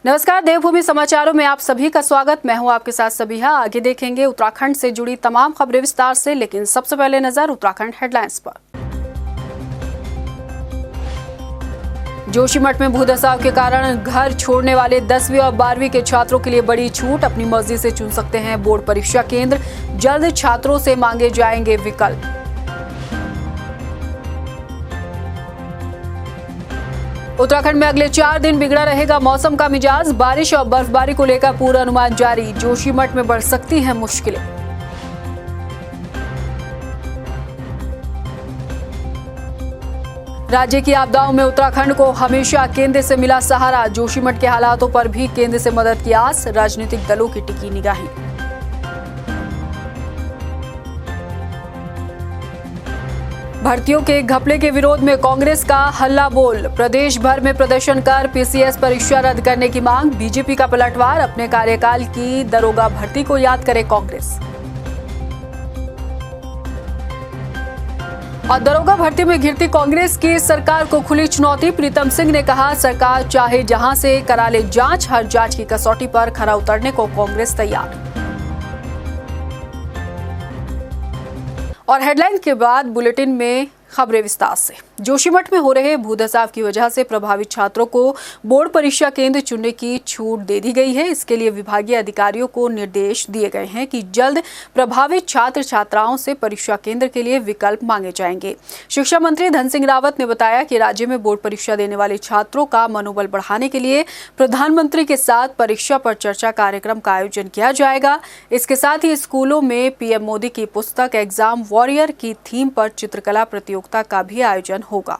नमस्कार, देवभूमि समाचारों में आप सभी का स्वागत। मैं हूं आपके साथ सबिहा। आगे देखेंगे उत्तराखंड से जुड़ी तमाम खबरें विस्तार से, लेकिन सबसे पहले नजर उत्तराखंड हेडलाइंस पर। जोशीमठ में भूधसाव के कारण घर छोड़ने वाले 10वीं और 12वीं के छात्रों के लिए बड़ी छूट। अपनी मर्जी से चुन सकते हैं बोर्ड परीक्षा केंद्र। जल्द छात्रों से मांगे जाएंगे विकल्प। उत्तराखंड में अगले 4 दिन बिगड़ा रहेगा मौसम का मिजाज। बारिश और बर्फबारी को लेकर पूर्वानुमान जारी। जोशीमठ में बढ़ सकती हैं मुश्किलें। राज्य की आपदाओं में उत्तराखंड को हमेशा केंद्र से मिला सहारा। जोशीमठ के हालातों पर भी केंद्र से मदद की आस। राजनीतिक दलों की टिकी निगाहें। भर्तियों के घपले के विरोध में कांग्रेस का हल्ला बोल। प्रदेश भर में प्रदर्शन कर पीसीएस परीक्षा रद्द करने की मांग। बीजेपी का पलटवार। अपने कार्यकाल की दरोगा भर्ती को याद करे कांग्रेस। और दरोगा भर्ती में घिरती कांग्रेस की सरकार को खुली चुनौती। प्रीतम सिंह ने कहा, सरकार चाहे जहां से करा ले जांच, हर जांच की कसौटी पर खरा उतरने को कांग्रेस तैयार। और हेडलाइन के बाद बुलेटिन में खबरें विस्तार से। जोशीमठ में हो रहे भूधसाव की वजह से प्रभावित छात्रों को बोर्ड परीक्षा केंद्र चुनने की छूट दे दी गई है। इसके लिए विभागीय अधिकारियों को निर्देश दिए गए हैं कि जल्द प्रभावित छात्र छात्राओं से परीक्षा केंद्र के लिए विकल्प मांगे जाएंगे। शिक्षा मंत्री धन सिंह रावत ने बताया कि राज्य में बोर्ड परीक्षा देने वाले छात्रों का मनोबल बढ़ाने के लिए प्रधानमंत्री के साथ परीक्षा पर चर्चा कार्यक्रम का आयोजन किया जाएगा। इसके साथ ही स्कूलों में पीएम मोदी की पुस्तक एग्जाम वॉरियर की थीम पर चित्रकला प्रतियोगिता का भी आयोजन होगा।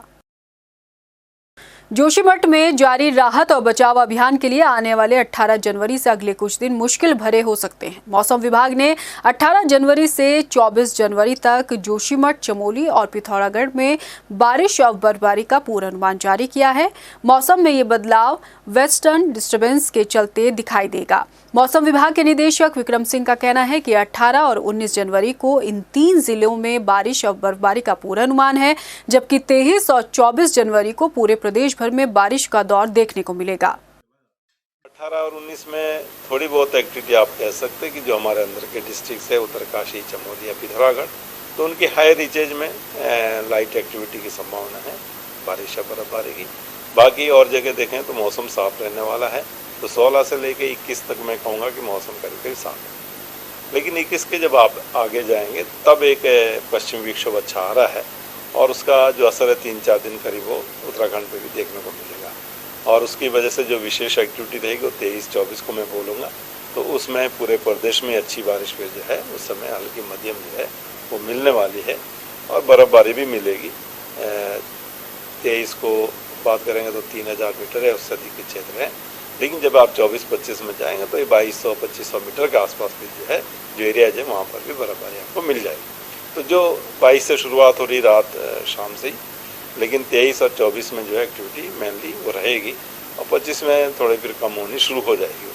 जोशीमठ में जारी राहत और बचाव अभियान के लिए आने वाले 18 जनवरी से अगले कुछ दिन मुश्किल भरे हो सकते हैं। मौसम विभाग ने 18 जनवरी से 24 जनवरी तक जोशीमठ, चमोली और पिथौरागढ़ में बारिश और बर्फबारी का पूर्वानुमान जारी किया है। मौसम में ये बदलाव वेस्टर्न डिस्टर्बेंस के चलते दिखाई देगा। मौसम विभाग के निदेशक विक्रम सिंह का कहना है कि 18 और 19 जनवरी को इन 3 जिलों में बारिश और बर्फबारी का पूर्वानुमान है, जबकि 23 और 24 जनवरी को पूरे प्रदेश भर में बारिश का दौर देखने को मिलेगा। 18 और 19 में थोड़ी बहुत एक्टिविटी आप कह सकते हैं कि जो हमारे अंदर के डिस्ट्रिक्ट है, उत्तरकाशी, चमोली या पिथौरागढ़, तो उनकी हाई रीचेज में लाइट एक्टिविटी की संभावना है बारिश या बर्फबारी की। बाकी और जगह देखें तो मौसम साफ रहने वाला है। तो 16 से लेकर 21 तक मैं कहूँगा कि मौसम करीब साफ है। लेकिन 21 के जब आप आगे जाएंगे तब एक पश्चिमी विक्षोभ अच्छा आ रहा है और उसका जो असर है 3-4 दिन करीब वो उत्तराखंड पे भी देखने को मिलेगा। और उसकी वजह से जो विशेष एक्टिविटी रहेगी वो 23-24 को मैं बोलूँगा, तो उसमें पूरे प्रदेश में अच्छी बारिश फिर जो है उस समय हल्की मध्यम जो है वो मिलने वाली है और बर्फबारी भी मिलेगी। 23 को बात करेंगे तो 3000 मीटर है, उससे अधिक के क्षेत्र है। लेकिन जब आप 24-25 में जाएंगे तो ये 2200-2500 मीटर के आसपास भी जो है जो एरियाज है वहाँ पर भी बर्फबारी आपको मिल जाएगी। तो जो 22 से शुरुआत हो रही रात शाम से ही, लेकिन 23 और 24 में जो है एक्टिविटी मेनली वो रहेगी और 25 में थोड़ी फिर कम होनी शुरू हो जाएगी।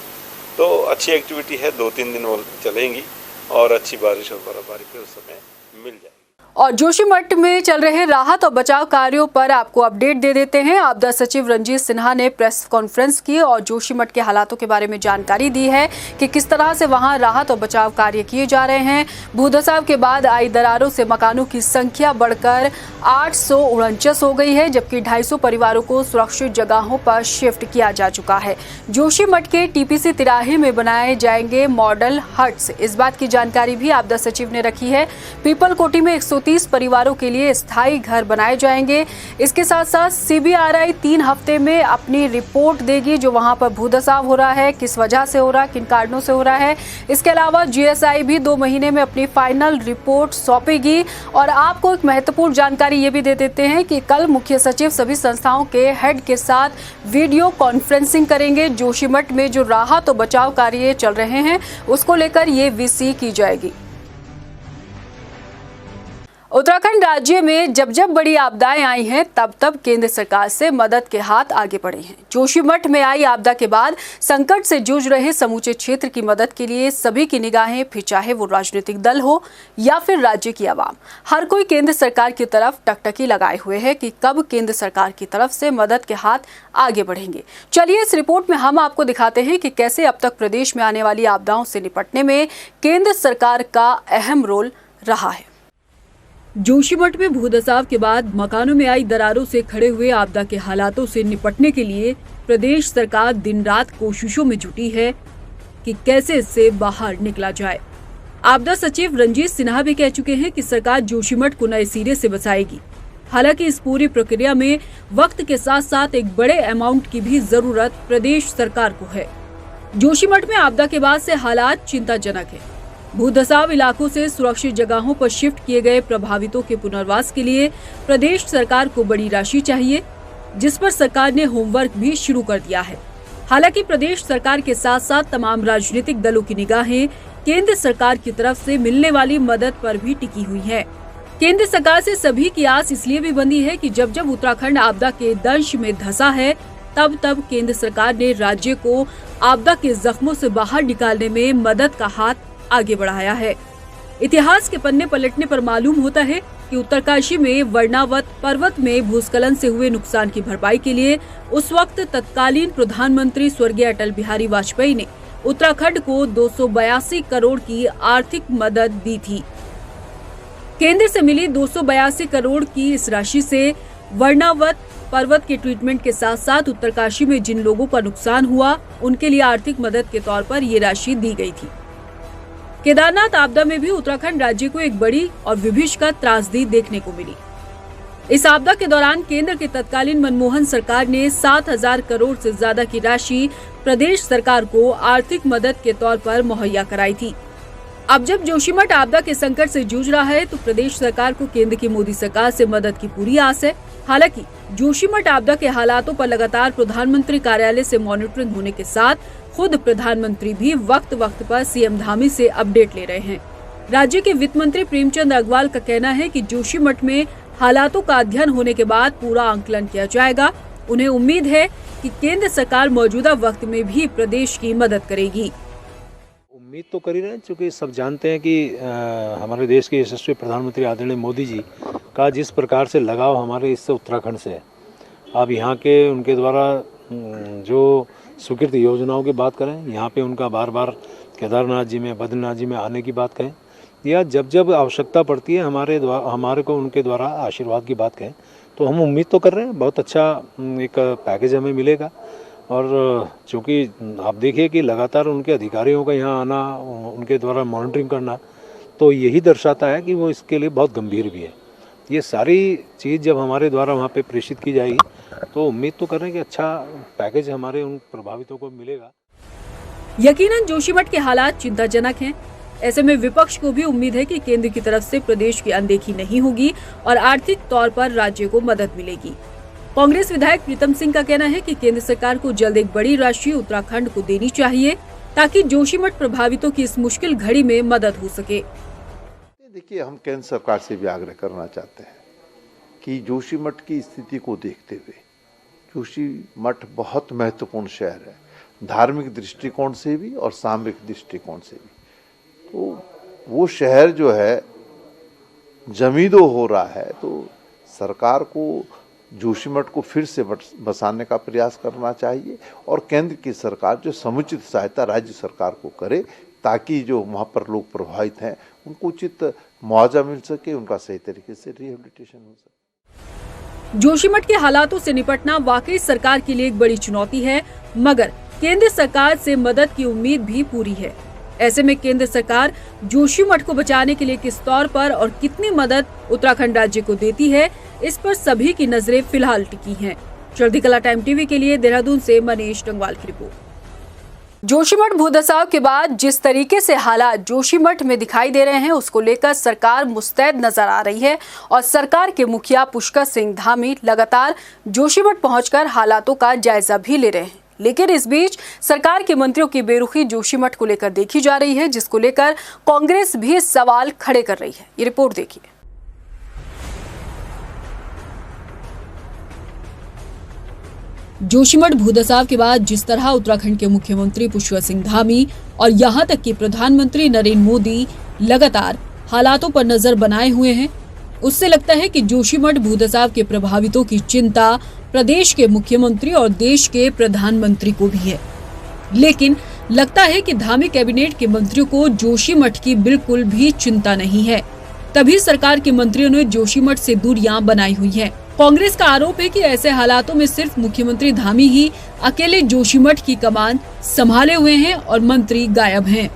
तो अच्छी एक्टिविटी है, 2-3 दिन वो चलेंगी और अच्छी बारिश और बर्फबारी फिर उस समय मिल जाएगी। और जोशीमठ में चल रहे राहत और बचाव कार्यों पर आपको अपडेट दे देते हैं। आपदा सचिव रंजीत सिन्हा ने प्रेस कॉन्फ्रेंस की और जोशीमठ के हालातों के बारे में जानकारी दी है कि किस तरह से वहां राहत और बचाव कार्य किए जा रहे हैं। भूधसाव के बाद आई दरारों से मकानों की संख्या बढ़कर 849 हो गई है, जबकि 250 परिवारों को सुरक्षित जगहों पर शिफ्ट किया जा चुका है। जोशीमठ के टीपीसी तिराहे में बनाए जाएंगे मॉडल हट्स, इस बात की जानकारी भी आपदा सचिव ने रखी है। पीपल कोटी में 130 परिवारों के लिए स्थायी घर बनाए जाएंगे। इसके साथ साथ सीबीआरआई 3 हफ्ते में अपनी रिपोर्ट देगी जो वहां पर भूधसाव हो रहा है, किस वजह से हो रहा है, किन कारणों से हो रहा है। इसके अलावा जीएसआई भी 2 महीने में अपनी फाइनल रिपोर्ट सौंपेगी। और आपको एक महत्वपूर्ण जानकारी ये भी दे देते हैं कि कल मुख्य सचिव सभी संस्थाओं के हेड के साथ वीडियो कॉन्फ्रेंसिंग करेंगे। जोशीमठ में जो राहत और बचाव कार्य चल रहे हैं उसको लेकर ये वीसी की जाएगी। उत्तराखंड राज्य में जब जब बड़ी आपदाएं आई हैं तब तब केंद्र सरकार से मदद के हाथ आगे बढ़े हैं। जोशीमठ में आई आपदा के बाद संकट से जूझ रहे समूचे क्षेत्र की मदद के लिए सभी की निगाहें, फिर चाहे वो राजनीतिक दल हो या फिर राज्य की आवाम, हर कोई केंद्र सरकार की तरफ टकटकी लगाए हुए है कि कब केंद्र सरकार की तरफ से मदद के हाथ आगे बढ़ेंगे। चलिए इस रिपोर्ट में हम आपको दिखाते हैं कि कैसे अब तक प्रदेश में आने वाली आपदाओं से निपटने में केंद्र सरकार का अहम रोल रहा है। जोशीमठ में भूधसाव के बाद मकानों में आई दरारों से खड़े हुए आपदा के हालातों से निपटने के लिए प्रदेश सरकार दिन रात कोशिशों में जुटी है कि कैसे इससे बाहर निकला जाए। आपदा सचिव रंजीत सिन्हा भी कह चुके हैं कि सरकार जोशीमठ को नए सिरे से बचाएगी। हालांकि इस पूरी प्रक्रिया में वक्त के साथ साथ एक बड़े अमाउंट की भी जरूरत प्रदेश सरकार को है। जोशीमठ में आपदा के बाद से हालात चिंताजनक है। भूधसाव इलाकों से सुरक्षित जगहों पर शिफ्ट किए गए प्रभावितों के पुनर्वास के लिए प्रदेश सरकार को बड़ी राशि चाहिए, जिस पर सरकार ने होमवर्क भी शुरू कर दिया है। हालांकि प्रदेश सरकार के साथ साथ तमाम राजनीतिक दलों की निगाहें केंद्र सरकार की तरफ से मिलने वाली मदद पर भी टिकी हुई है। केंद्र सरकार से सभी की आस इसलिए भी बंधी है कि जब जब उत्तराखंड आपदा के दंश में धंसा है तब तब केंद्र सरकार ने राज्य को आपदा के जख्मों से बाहर निकालने में मदद का हाथ आगे बढ़ाया है। इतिहास के पन्ने पलटने पर मालूम होता है कि उत्तरकाशी में वर्णावत पर्वत में भूस्खलन से हुए नुकसान की भरपाई के लिए उस वक्त तत्कालीन प्रधानमंत्री स्वर्गीय अटल बिहारी वाजपेयी ने उत्तराखंड को 282 करोड़ की आर्थिक मदद दी थी। केंद्र से मिली 282 करोड़ की इस राशि से वर्णावत पर्वत के ट्रीटमेंट के साथ साथ उत्तरकाशी में जिन लोगों का नुकसान हुआ उनके लिए आर्थिक मदद के तौर पर ये राशि दी गई थी। केदारनाथ आपदा में भी उत्तराखंड राज्य को एक बड़ी और विभीषिका त्रासदी देखने को मिली। इस आपदा के दौरान केंद्र के तत्कालीन मनमोहन सरकार ने 7,000 करोड़ से ज्यादा की राशि प्रदेश सरकार को आर्थिक मदद के तौर पर मुहैया कराई थी। अब जब जोशीमठ आपदा के संकट से जूझ रहा है तो प्रदेश सरकार को केंद्र की मोदी सरकार से मदद की पूरी आस है। हालांकि जोशीमठ आपदा के हालातों पर लगातार प्रधानमंत्री कार्यालय से मॉनिटरिंग होने के साथ खुद प्रधानमंत्री भी वक्त वक्त पर सीएम धामी से अपडेट ले रहे हैं। राज्य के वित्त मंत्री प्रेमचंद अग्रवाल का कहना है कि जोशीमठ में हालातों का अध्ययन होने के बाद पूरा आंकलन किया जाएगा। उन्हें उम्मीद है कि केंद्र सरकार मौजूदा वक्त में भी प्रदेश की मदद करेगी। उम्मीद तो कर ही रहे हैं, क्योंकि सब जानते हैं कि हमारे देश के यशस्वी प्रधानमंत्री आदरणीय मोदी जी का जिस प्रकार से लगाव हमारे इससे उत्तराखंड से है। अब यहाँ के उनके द्वारा जो स्वीकृत योजनाओं की बात करें, यहाँ पे उनका बार बार केदारनाथ जी में, बद्रीनाथ जी में आने की बात कहें, या जब जब आवश्यकता पड़ती है हमारे को उनके द्वारा आशीर्वाद की बात कहें, तो हम उम्मीद तो कर रहे हैं बहुत अच्छा एक पैकेज हमें मिलेगा। और चूँकि आप देखिए कि लगातार उनके अधिकारियों का यहाँ आना, उनके द्वारा मॉनिटरिंग करना, तो यही दर्शाता है कि वो इसके लिए बहुत गंभीर भी है। ये सारी चीज़ जब हमारे द्वारा वहाँ पे प्रेषित की जाएगी तो उम्मीद तो कर रहे हैं कि अच्छा पैकेज हमारे उन प्रभावितों को मिलेगा। यकीनन जोशीमठ के हालात चिंताजनक हैं। ऐसे में विपक्ष को भी उम्मीद है कि केंद्र की तरफ से प्रदेश की अनदेखी नहीं होगी और आर्थिक तौर पर राज्य को मदद मिलेगी। कांग्रेस विधायक प्रीतम सिंह का कहना है कि केंद्र सरकार को जल्द एक बड़ी राशि उत्तराखंड को देनी चाहिए ताकि जोशीमठ प्रभावितों की इस मुश्किल घड़ी में मदद हो सके। देखिए, हम केंद्र सरकार से भी आग्रह करना चाहते हैं कि जोशीमठ की स्थिति को देखते हुए, जोशीमठ बहुत महत्वपूर्ण शहर है, धार्मिक दृष्टिकोण से भी और सामरिक दृष्टिकोण से भी। तो वो शहर जो है जमींदो हो रहा है, तो सरकार को जोशीमठ को फिर से बसाने का प्रयास करना चाहिए और केंद्र की सरकार जो समुचित सहायता राज्य सरकार को करे ताकि जो वहाँ पर लोग प्रभावित हैं उनको उचित मुआवजा मिल सके, उनका सही तरीके से रिहेबिलिटेशन हो सके। जोशीमठ के हालातों से निपटना वाकई सरकार के लिए एक बड़ी चुनौती है, मगर केंद्र सरकार से मदद की उम्मीद भी पूरी है। ऐसे में केंद्र सरकार जोशीमठ को बचाने के लिए किस तौर पर और कितनी मदद उत्तराखंड राज्य को देती है, इस पर सभी की नजरें फिलहाल टिकी हैं। चढ़ती कला टाइम टीवी के लिए देहरादून से मनीष डंगवाल की रिपोर्ट। जोशीमठ भूधसाव के बाद जिस तरीके से हालात जोशीमठ में दिखाई दे रहे हैं उसको लेकर सरकार मुस्तैद नजर आ रही है और सरकार के मुखिया पुष्कर सिंह धामी लगातार जोशीमठ पहुंचकर हालातों का जायजा भी ले रहे हैं। लेकिन इस बीच सरकार के मंत्रियों की बेरुखी जोशीमठ को लेकर देखी जा रही है, जिसको लेकर कांग्रेस भी सवाल खड़े कर रही है। ये रिपोर्ट देखिए। जोशीमठ भूदसाव के बाद जिस तरह उत्तराखंड के मुख्यमंत्री पुष्कर सिंह धामी और यहाँ तक कि प्रधानमंत्री नरेंद्र मोदी लगातार हालातों पर नजर बनाए हुए हैं, उससे लगता है कि जोशीमठ भूदसाव के प्रभावितों की चिंता प्रदेश के मुख्यमंत्री और देश के प्रधानमंत्री को भी है। लेकिन लगता है कि धामी कैबिनेट के मंत्रियों को जोशीमठ की बिल्कुल भी चिंता नहीं है, तभी सरकार के मंत्रियों ने जोशीमठ से दूरियां बनाई हुई हैं। कांग्रेस का आरोप है कि ऐसे हालातों में सिर्फ मुख्यमंत्री धामी ही अकेले जोशीमठ की कमान संभाले हुए हैं और मंत्री गायब हैं।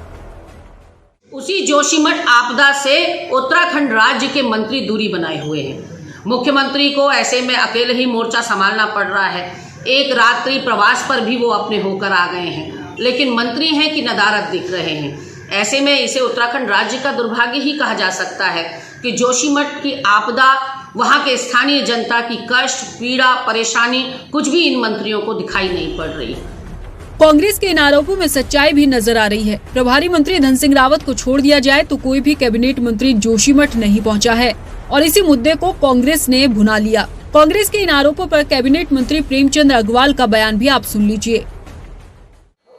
उसी जोशीमठ आपदा से उत्तराखंड राज्य के मंत्री दूरी बनाए हुए हैं। मुख्यमंत्री को ऐसे में अकेले ही मोर्चा संभालना पड़ रहा है। एक रात्रि प्रवास पर भी वो अपने होकर आ गए हैं, लेकिन मंत्री हैं कि नदारद दिख रहे हैं। ऐसे में इसे उत्तराखंड राज्य का दुर्भाग्य ही कहा जा सकता है कि जोशीमठ की आपदा, वहां के स्थानीय जनता की कष्ट, पीड़ा, परेशानी कुछ भी इन मंत्रियों को दिखाई नहीं पड़ रही। कांग्रेस के इन आरोपों में सच्चाई भी नजर आ रही है। प्रभारी मंत्री धन सिंह रावत को छोड़ दिया जाए तो कोई भी कैबिनेट मंत्री जोशीमठ नहीं पहुंचा है और इसी मुद्दे को कांग्रेस ने भुना लिया। कांग्रेस के इन आरोपों पर कैबिनेट मंत्री प्रेमचंद अग्रवाल का बयान भी आप सुन लीजिए।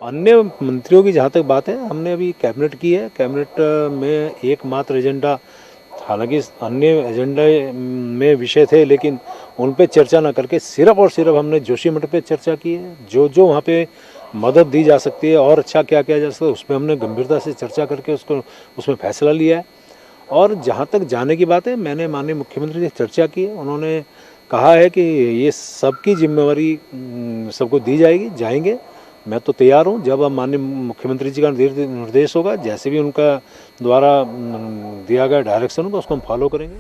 अन्य मंत्रियों की जहाँ तक बात है, हमने अभी कैबिनेट की है। कैबिनेट में एकमात्र एजेंडा, हालांकि अन्य एजेंडा में विषय थे लेकिन उन पे चर्चा न करके सिर्फ और सिर्फ हमने जोशीमठ पे चर्चा की है। जो वहाँ पे मदद दी जा सकती है और अच्छा क्या किया जा सकता है, उस पर हमने गंभीरता से चर्चा करके उसमें फैसला लिया है। और जहाँ तक जाने की बात है, मैंने माननीय मुख्यमंत्री से चर्चा की है। उन्होंने कहा है कि ये सबकी जिम्मेवारी सबको दी जाएंगे। मैं तो तैयार हूँ, जब अब माननीय मुख्यमंत्री जी का निर्देश होगा, जैसे भी उनका द्वारा दिया गया डायरेक्शन होगा, उसको हम फॉलो करेंगे।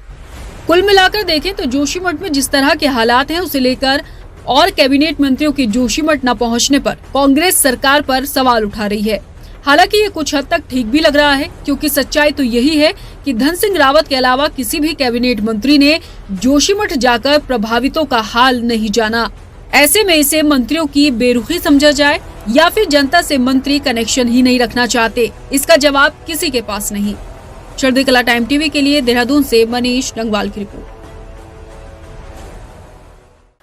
कुल मिलाकर देखें तो जोशीमठ में जिस तरह के हालात हैं, उसे लेकर और कैबिनेट मंत्रियों के जोशीमठ न पहुंचने पर कांग्रेस सरकार पर सवाल उठा रही है। हालांकि ये कुछ हद तक ठीक भी लग रहा है, क्योंकि सच्चाई तो यही है कि धन सिंह रावत के अलावा किसी भी कैबिनेट मंत्री ने जोशीमठ जाकर प्रभावितों का हाल नहीं जाना। ऐसे में इसे मंत्रियों की बेरुखी समझा जाए या फिर जनता से मंत्री कनेक्शन ही नहीं रखना चाहते, इसका जवाब किसी के पास नहीं। चढ़ती कला टाइम टीवी के लिए देहरादून से मनीष रंगवाल की रिपोर्ट।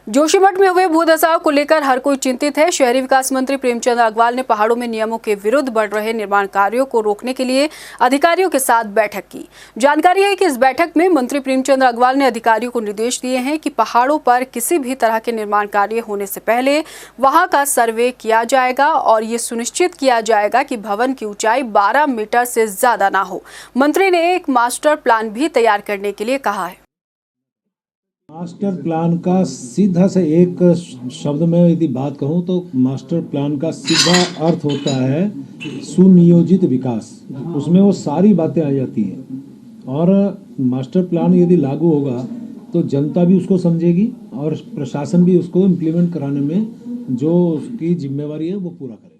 जोशीमठ में हुए भूधसाव को लेकर हर कोई चिंतित है। शहरी विकास मंत्री प्रेमचंद अग्रवाल ने पहाड़ों में नियमों के विरुद्ध बढ़ रहे निर्माण कार्यों को रोकने के लिए अधिकारियों के साथ बैठक की। जानकारी है कि इस बैठक में मंत्री प्रेमचंद अग्रवाल ने अधिकारियों को निर्देश दिए हैं कि पहाड़ों पर किसी भी तरह के निर्माण कार्य होने से पहले वहां का सर्वे किया जाएगा और ये सुनिश्चित किया जाएगा कि भवन की ऊंचाई 12 मीटर से ज्यादा ना हो। मंत्री ने एक मास्टर प्लान भी तैयार करने के लिए कहा है। मास्टर प्लान का सीधा से एक शब्द में यदि बात कहूँ तो मास्टर प्लान का सीधा अर्थ होता है सुनियोजित विकास। उसमें वो सारी बातें आ जाती हैं और मास्टर प्लान यदि लागू होगा तो जनता भी उसको समझेगी और प्रशासन भी उसको इम्प्लीमेंट कराने में जो उसकी जिम्मेवारी है वो पूरा करेगा।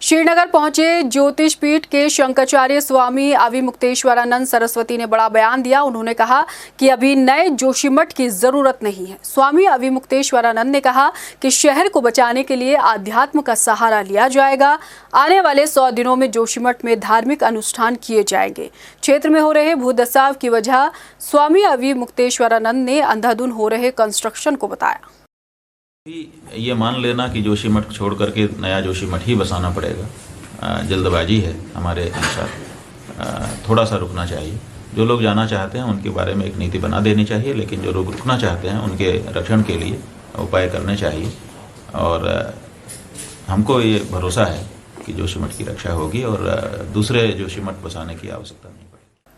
श्रीनगर पहुंचे ज्योतिष पीठ के शंकराचार्य स्वामी अविमुक्तेश्वरानंद सरस्वती ने बड़ा बयान दिया। उन्होंने कहा कि अभी नए जोशीमठ की जरूरत नहीं है। स्वामी अविमुक्तेश्वरानंद ने कहा कि शहर को बचाने के लिए आध्यात्म का सहारा लिया जाएगा। आने वाले 100 दिनों में जोशीमठ में धार्मिक अनुष्ठान किए जाएंगे। क्षेत्र में हो रहे भूधसाव की वजह स्वामी अविमुक्तेश्वरानंद ने अंधाधुंध हो रहे कंस्ट्रक्शन को बताया। ये मान लेना कि जोशीमठ छोड़ करके नया जोशीमठ ही बसाना पड़ेगा, जल्दबाजी है हमारे अनुसार। थोड़ा सा रुकना चाहिए। जो लोग जाना चाहते हैं उनके बारे में एक नीति बना देनी चाहिए, लेकिन जो लोग रुकना चाहते हैं उनके रक्षण के लिए उपाय करने चाहिए। और हमको ये भरोसा है कि जोशीमठ की रक्षा होगी और दूसरे जोशीमठ बसाने की आवश्यकता नहीं।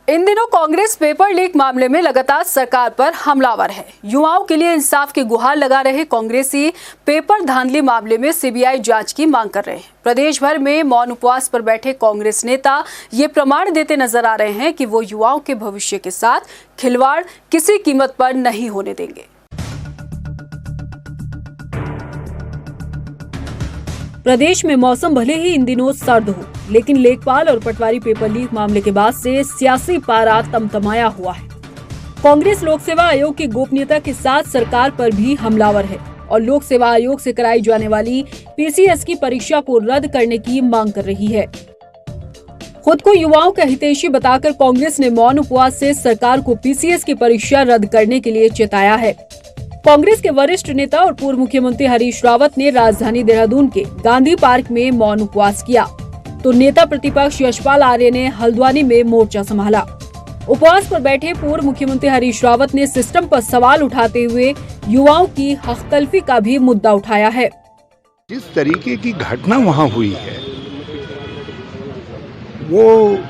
इन दिनों कांग्रेस पेपर लीक मामले में लगातार सरकार पर हमलावर है। युवाओं के लिए इंसाफ की गुहार लगा रहे कांग्रेसी पेपर धांधली मामले में सीबीआई जांच की मांग कर रहे हैं। प्रदेश भर में मौन उपवास पर बैठे कांग्रेस नेता ये प्रमाण देते नजर आ रहे हैं कि वो युवाओं के भविष्य के साथ खिलवाड़ किसी कीमत पर नहीं होने देंगे। प्रदेश में मौसम भले ही इन दिनों सर्द हो, लेकिन लेखपाल और पटवारी पेपर लीक मामले के बाद से सियासी पारा तमतमाया हुआ है। कांग्रेस लोक सेवा आयोग की गोपनीयता के साथ सरकार पर भी हमलावर है और लोक सेवा आयोग से कराई जाने वाली पीसीएस की परीक्षा को रद्द करने की मांग कर रही है। खुद को युवाओं का हितैषी बताकर कांग्रेस ने मौन उपवास से सरकार को पीसीएस की परीक्षा रद्द करने के लिए चेताया है। कांग्रेस के वरिष्ठ नेता और पूर्व मुख्यमंत्री हरीश रावत ने राजधानी देहरादून के गांधी पार्क में मौन उपवास किया, तो नेता प्रतिपक्ष यशपाल आर्य ने हल्द्वानी में मोर्चा संभाला। उपवास पर बैठे पूर्व मुख्यमंत्री हरीश रावत ने सिस्टम पर सवाल उठाते हुए युवाओं की हकतलफी का भी मुद्दा उठाया है। जिस तरीके की घटना वहां हुई है वो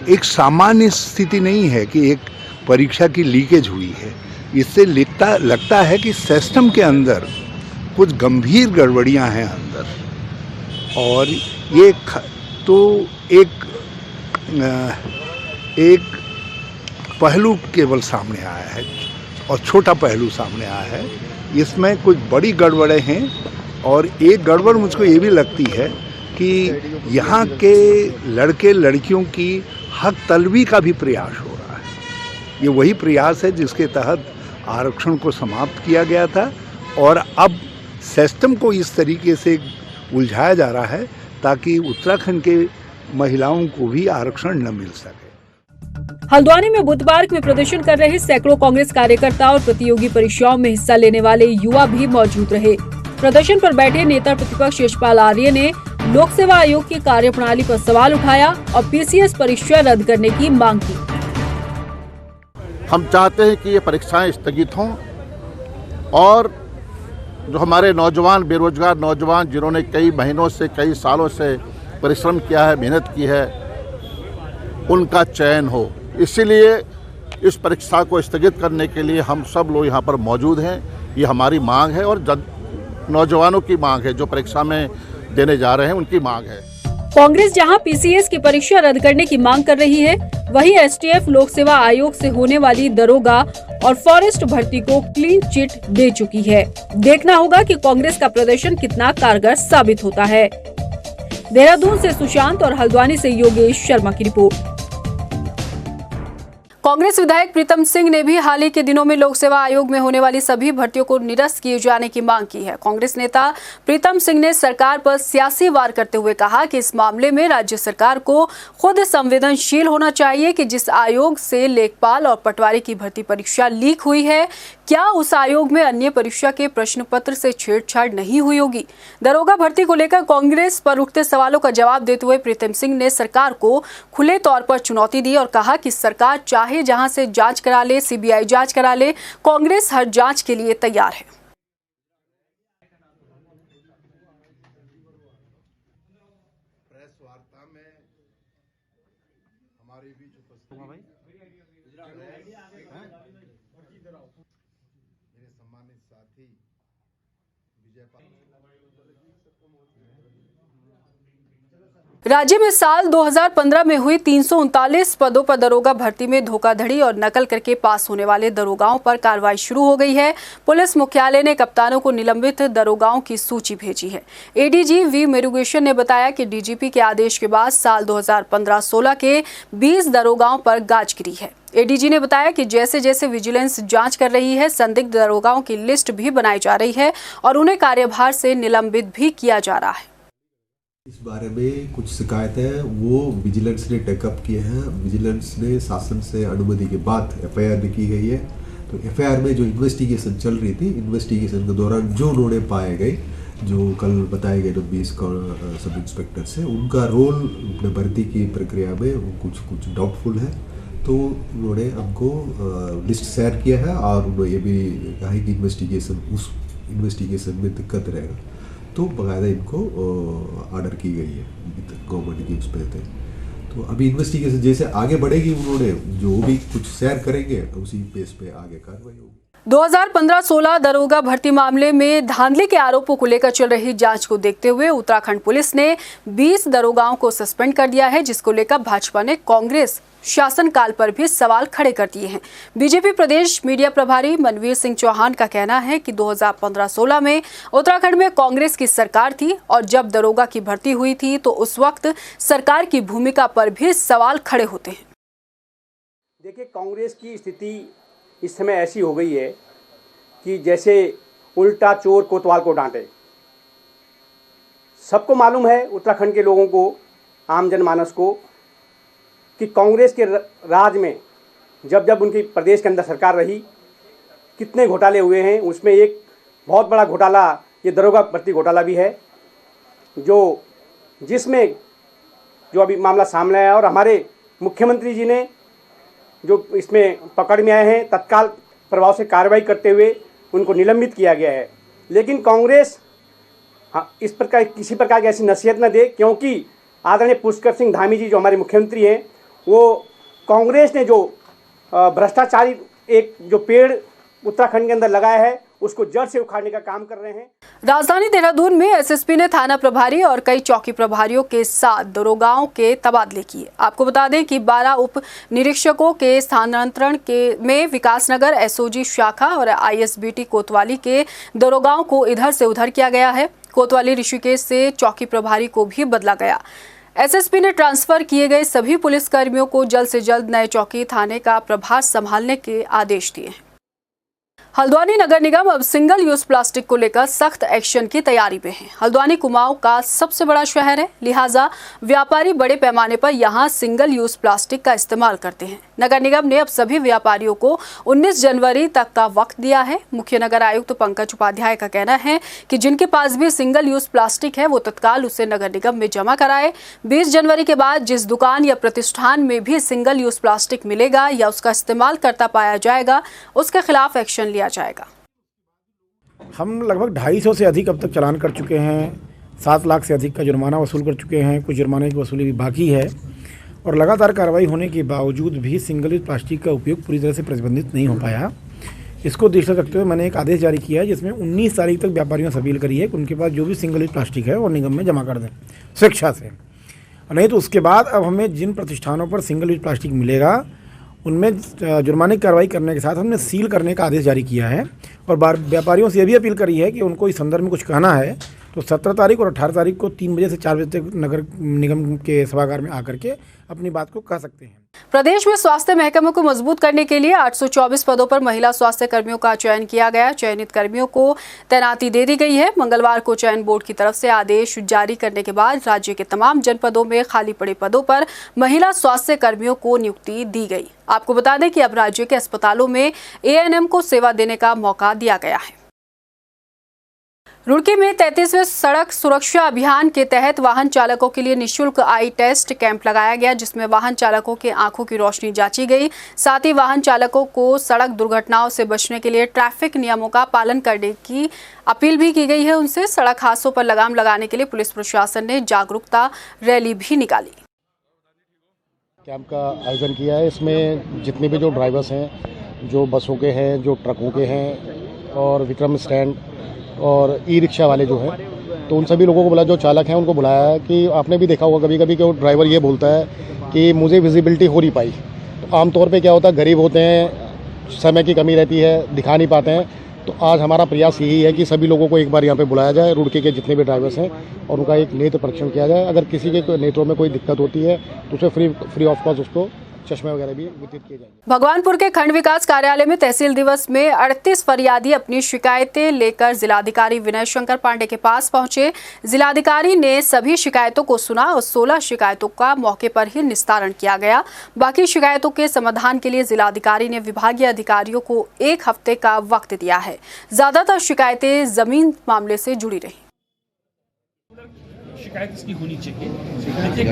एक सामान्य स्थिति नहीं है कि एक परीक्षा की लीकेज हुई है। इससे लगता है कि सिस्टम के अंदर कुछ गंभीर गड़बड़ियां हैं अंदर, और ये तो एक पहलू केवल सामने आया है और छोटा पहलू सामने आया है। इसमें कुछ बड़ी गड़बड़ें हैं, और एक गड़बड़ मुझको ये भी लगती है कि यहाँ के लड़के लड़कियों की हक तलबी का भी प्रयास हो रहा है। ये वही प्रयास है जिसके तहत आरक्षण को समाप्त किया गया था, और अब सिस्टम को इस तरीके से उलझाया जा रहा है ताकि उत्तराखंड के महिलाओं को भी आरक्षण न मिल सके। हल्द्वानी में बुधवार में प्रदर्शन कर रहे सैकड़ों कांग्रेस कार्यकर्ता और प्रतियोगी परीक्षाओं में हिस्सा लेने वाले युवा भी मौजूद रहे। प्रदर्शन पर बैठे नेता प्रतिपक्ष यशपाल आर्य ने लोक सेवा आयोग की कार्यप्रणाली पर सवाल उठाया और पीसीएस परीक्षा रद्द करने की मांग की। हम चाहते हैं कि ये परीक्षाएं स्थगित हों, और जो हमारे नौजवान बेरोजगार नौजवान जिन्होंने कई महीनों से कई सालों से परिश्रम किया है, मेहनत की है, उनका चयन हो। इसीलिए इस परीक्षा को स्थगित करने के लिए हम सब लोग यहाँ पर मौजूद हैं। ये हमारी मांग है और नौजवानों की मांग है, जो परीक्षा में देने जा रहे हैं उनकी मांग है। कांग्रेस जहां पीसीएस की परीक्षा रद्द करने की मांग कर रही है, वहीं एसटीएफ लोक सेवा आयोग से होने वाली दरोगा और फॉरेस्ट भर्ती को क्लीन चिट दे चुकी है। देखना होगा कि कांग्रेस का प्रदर्शन कितना कारगर साबित होता है। देहरादून से सुशांत और हल्द्वानी से योगेश शर्मा की रिपोर्ट। कांग्रेस विधायक प्रीतम सिंह ने भी हाल ही के दिनों में लोक सेवा आयोग में होने वाली सभी भर्तियों को निरस्त किए जाने की मांग की है। कांग्रेस नेता प्रीतम सिंह ने सरकार पर सियासी वार करते हुए कहा कि इस मामले में राज्य सरकार को खुद संवेदनशील होना चाहिए कि जिस आयोग से लेखपाल और पटवारी की भर्ती परीक्षा लीक हुई है, क्या उस आयोग में अन्य परीक्षा के प्रश्न पत्र से छेड़छाड़ नहीं हुई होगी। दरोगा भर्ती को लेकर कांग्रेस पर उठते सवालों का जवाब देते हुए प्रीतम सिंह ने सरकार को खुले तौर पर चुनौती दी और कहा कि सरकार चाहे जहां से जांच करा ले, सीबीआई जांच करा ले, कांग्रेस हर जांच के लिए तैयार है। प्रेस वार्ता में हमारे बीच उपस्थित मेरे सम्मानित साथी विजय राज्य में साल 2015 में हुई 339 पदों पर दरोगा भर्ती में धोखाधड़ी और नकल करके पास होने वाले दरोगाओं पर कार्रवाई शुरू हो गई है। पुलिस मुख्यालय ने कप्तानों को निलंबित दरोगाओं की सूची भेजी है। एडीजी वी मेरुगेशन ने बताया कि डीजीपी के आदेश के बाद साल 2015-16 के 20 दरोगाओं पर गाज गिरी है। एडीजी ने बताया कि जैसे जैसे विजिलेंस जांच कर रही है, संदिग्ध दरोगाओं की लिस्ट भी बनाई जा रही है और उन्हें कार्यभार से निलंबित भी किया जा रहा है। इस बारे में कुछ शिकायतें वो विजिलेंस ने टेकअप किए हैं। विजिलेंस ने शासन से अनुमति के बाद एफआईआर की गई है। तो एफआईआर में जो इन्वेस्टिगेशन चल रही थी, इन्वेस्टिगेशन के दौरान जो उन्होंने पाए गए, जो कल बताए गए 20 सब इंस्पेक्टर से, उनका रोल अपने भर्ती की प्रक्रिया में कुछ डाउटफुल है। तो उन्होंने हमको लिस्ट शेयर किया है और उन्होंने ये भी कहा है कि उस इन्वेस्टिगेशन में दिक्कत रहेगा तो बाकायदा इनको ऑर्डर की गई है, गवर्नमेंट की उस पर थे। तो अभी इन्वेस्टिगेशन जैसे आगे बढ़ेगी, उन्होंने जो भी कुछ शेयर करेंगे उसी बेस पे आगे कार्रवाई होगी। 2015-16 दरोगा भर्ती मामले में धांधली के आरोपों को लेकर चल रही जांच को देखते हुए उत्तराखंड पुलिस ने 20 दरोगाओं को सस्पेंड कर दिया है, जिसको लेकर भाजपा ने कांग्रेस शासनकाल पर भी सवाल खड़े कर दिए हैं। बीजेपी प्रदेश मीडिया प्रभारी मनवीर सिंह चौहान का कहना है कि 2015-16 में उत्तराखंड में कांग्रेस की सरकार थी और जब दरोगा की भर्ती हुई थी तो उस वक्त सरकार की भूमिका पर भी सवाल खड़े होते हैं। देखिए, कांग्रेस की स्थिति इस समय ऐसी हो गई है कि जैसे उल्टा चोर कोतवाल को डांटे। सबको मालूम है, उत्तराखंड के लोगों को, आम जनमानस को, कि कांग्रेस के राज में जब उनकी प्रदेश के अंदर सरकार रही, कितने घोटाले हुए हैं। उसमें एक बहुत बड़ा घोटाला ये दरोगा भर्ती घोटाला भी है, जिसमें जो अभी मामला सामने आया और हमारे मुख्यमंत्री जी ने जो इसमें पकड़ में आए हैं तत्काल प्रभाव से कार्रवाई करते हुए उनको निलंबित किया गया है। लेकिन कांग्रेस इस प्रकार किसी प्रकार की ऐसी नसीहत न दे, क्योंकि आदरणीय पुष्कर सिंह धामी जी जो हमारे मुख्यमंत्री हैं, वो कांग्रेस ने जो भ्रष्टाचारी एक जो पेड़ उत्तराखंड के अंदर लगाया है उसको जड़ से उखाड़ने का काम कर रहे हैं। राजधानी देहरादून में एसएसपी ने थाना प्रभारी और कई चौकी प्रभारियों के साथ दरोगाओं के तबादले किए। आपको बता दें कि 12 उप निरीक्षकों के स्थानांतरण में विकासनगर एसओजी शाखा और आईएसबीटी कोतवाली के दरोगाओं को इधर से उधर किया गया है। कोतवाली ऋषिकेश से चौकी प्रभारी को भी बदला गया। एसएसपी ने ट्रांसफर किए गए सभी पुलिसकर्मियों को जल्द से जल्द नए चौकी थाने का प्रभार संभालने के आदेश दिए हैं। हल्द्वानी नगर निगम अब सिंगल यूज प्लास्टिक को लेकर सख्त एक्शन की तैयारी में है। हल्द्वानी कुमाऊं का सबसे बड़ा शहर है, लिहाजा व्यापारी बड़े पैमाने पर यहां सिंगल यूज प्लास्टिक का इस्तेमाल करते हैं। नगर निगम ने अब सभी व्यापारियों को 19 जनवरी तक का वक्त दिया है। मुख्य नगर आयुक्त पंकज उपाध्याय का कहना है कि जिनके पास भी सिंगल यूज प्लास्टिक है वो तत्काल उसे नगर निगम में जमा कराए। 20 जनवरी के बाद जिस दुकान या प्रतिष्ठान में भी सिंगल यूज प्लास्टिक मिलेगा या उसका इस्तेमाल करता पाया जाएगा उसके खिलाफ एक्शन लिया जाएगा। हम लगभग 250 से अधिक अब तक चालान कर चुके हैं, 7 लाख से अधिक का जुर्माना वसूल कर चुके हैं। कुछ जुर्माने की वसूली भी बाकी है और लगातार कार्रवाई होने के बावजूद भी सिंगल यूज प्लास्टिक का उपयोग पूरी तरह से प्रतिबंधित नहीं हो पाया। इसको दृष्टि रखते हुए मैंने एक आदेश जारी किया है जिसमें 19 तारीख तक व्यापारियों से अपील करी है कि उनके पास जो भी सिंगल यूज प्लास्टिक है वो निगम में जमा कर दें स्वेच्छा से। नहीं तो उसके बाद अब हमें जिन प्रतिष्ठानों पर सिंगल यूज प्लास्टिक मिलेगा उनमें जुर्माने की कार्रवाई करने के साथ हमने सील करने का आदेश जारी किया है और व्यापारियों से यह भी अपील करी है कि उनको इस संदर्भ में कुछ कहना है तो 17 तारीख और 18 तारीख को 3 बजे से 4 बजे तक नगर निगम के सभागार में आकर के अपनी बात को कह सकते हैं। प्रदेश में स्वास्थ्य महकमे को मजबूत करने के लिए 824 पदों पर महिला स्वास्थ्य कर्मियों का चयन किया गया। चयनित कर्मियों को तैनाती दे दी गई है। मंगलवार को चयन बोर्ड की तरफ से आदेश जारी करने के बाद राज्य के तमाम जनपदों में खाली पड़े पदों पर महिला स्वास्थ्य कर्मियों को नियुक्ति दी गई। आपको बता दें कि अब राज्य के अस्पतालों में एएनएम को सेवा देने का मौका दिया गया है। रुड़की में 33वें सड़क सुरक्षा अभियान के तहत वाहन चालकों के लिए निःशुल्क आई टेस्ट कैंप लगाया गया, जिसमें वाहन चालकों के आंखों की रोशनी जांची गई। साथ ही वाहन चालकों को सड़क दुर्घटनाओं से बचने के लिए ट्रैफिक नियमों का पालन करने की अपील भी की गई है। उनसे सड़क हादसों पर लगाम लगाने के लिए पुलिस प्रशासन ने जागरूकता रैली भी निकाली। कैंप का आयोजन किया है। इसमें जितने भी जो ड्राइवर्स हैं, जो बसों के हैं, जो ट्रकों के हैं और विक्रम स्टैंड और ई रिक्शा वाले जो हैं, तो उन सभी लोगों को बुलाया, जो चालक हैं उनको बुलाया है कि आपने भी देखा होगा कभी कभी कि वो ड्राइवर ये बोलता है कि मुझे विजिबिलिटी हो नहीं पाई। तो आमतौर पे क्या होता है, गरीब होते हैं, समय की कमी रहती है, दिखा नहीं पाते हैं। तो आज हमारा प्रयास यही है कि सभी लोगों को एक बार यहाँ पे बुलाया जाए, रुड़की के जितने भी ड्राइवर्स हैं, और उनका एक नेत्र परीक्षण किया जाए। अगर किसी के नेत्रों में कोई दिक्कत होती है तो उसे फ्री ऑफ कॉस्ट उसको चश्मे वगैरह भी वितरित किए जाएंगे। भगवानपुर के खंड विकास कार्यालय में तहसील दिवस में 38 फरियादी अपनी शिकायतें लेकर जिलाधिकारी विनय शंकर पांडे के पास पहुंचे। जिलाधिकारी ने सभी शिकायतों को सुना और 16 शिकायतों का मौके पर ही निस्तारण किया गया। बाकी शिकायतों के समाधान के लिए जिलाधिकारी ने विभागीय अधिकारियों को 1 हफ्ते का वक्त दिया है। ज्यादातर शिकायतें जमीन मामले से जुड़ी रही। शिकायत इसकी होनी चाहिए। देखिए,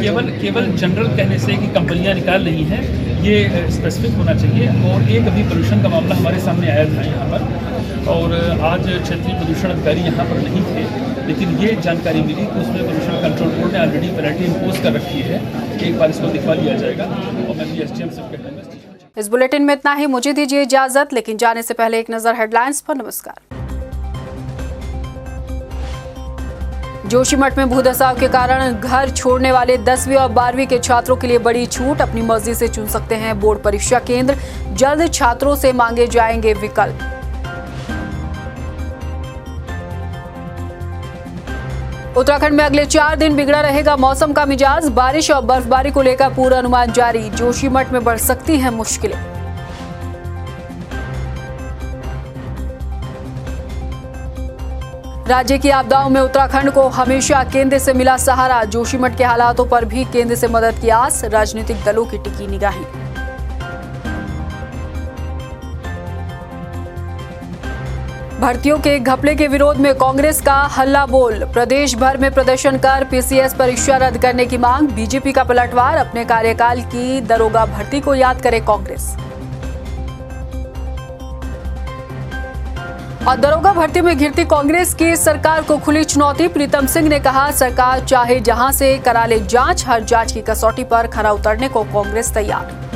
केवल जनरल कहने से कि कंपनियां निकाल रही हैं, ये स्पेसिफिक होना चाहिए। और एक अभी पोल्यूशन का मामला हमारे सामने आया था यहाँ पर, और आज क्षेत्रीय प्रदूषण अधिकारी यहाँ पर नहीं थे, लेकिन ये जानकारी मिली कि उसमें पोल्यूशन कंट्रोल बोर्ड ने ऑलरेडी पेनल्टी इम्पोज कर रखी है। एक बार इसको दिखवा लिया जाएगा और मैं भी एसडीएम से कहूँगा। इस बुलेटिन में इतना ही। मुझे दीजिए इजाजत, लेकिन जाने से पहले एक नजर हेडलाइंस पर। नमस्कार। जोशीमठ में भूधसाव के कारण घर छोड़ने वाले 10वीं और 12वीं के छात्रों के लिए बड़ी छूट। अपनी मर्जी से चुन सकते हैं बोर्ड परीक्षा केंद्र। जल्द छात्रों से मांगे जाएंगे विकल्प। उत्तराखंड में अगले 4 दिन बिगड़ा रहेगा मौसम का मिजाज। बारिश और बर्फबारी को लेकर पूर्वानुमान जारी। जोशीमठ में बढ़ सकती हैं मुश्किलें। राज्य की आपदाओं में उत्तराखंड को हमेशा केंद्र से मिला सहारा। जोशीमठ के हालातों पर भी केंद्र से मदद की आस। राजनीतिक दलों की टिकी निगाहें। भर्तियों के घपले के विरोध में कांग्रेस का हल्ला बोल। प्रदेश भर में प्रदर्शन कर पीसीएस परीक्षा रद्द करने की मांग। बीजेपी का पलटवार, अपने कार्यकाल की दरोगा भर्ती को याद करे कांग्रेस। और दरोगा भर्ती में घिरती कांग्रेस की सरकार को खुली चुनौती। प्रीतम सिंह ने कहा, सरकार चाहे जहां से करा ले जांच, हर जांच की कसौटी पर खरा उतरने को कांग्रेस तैयार।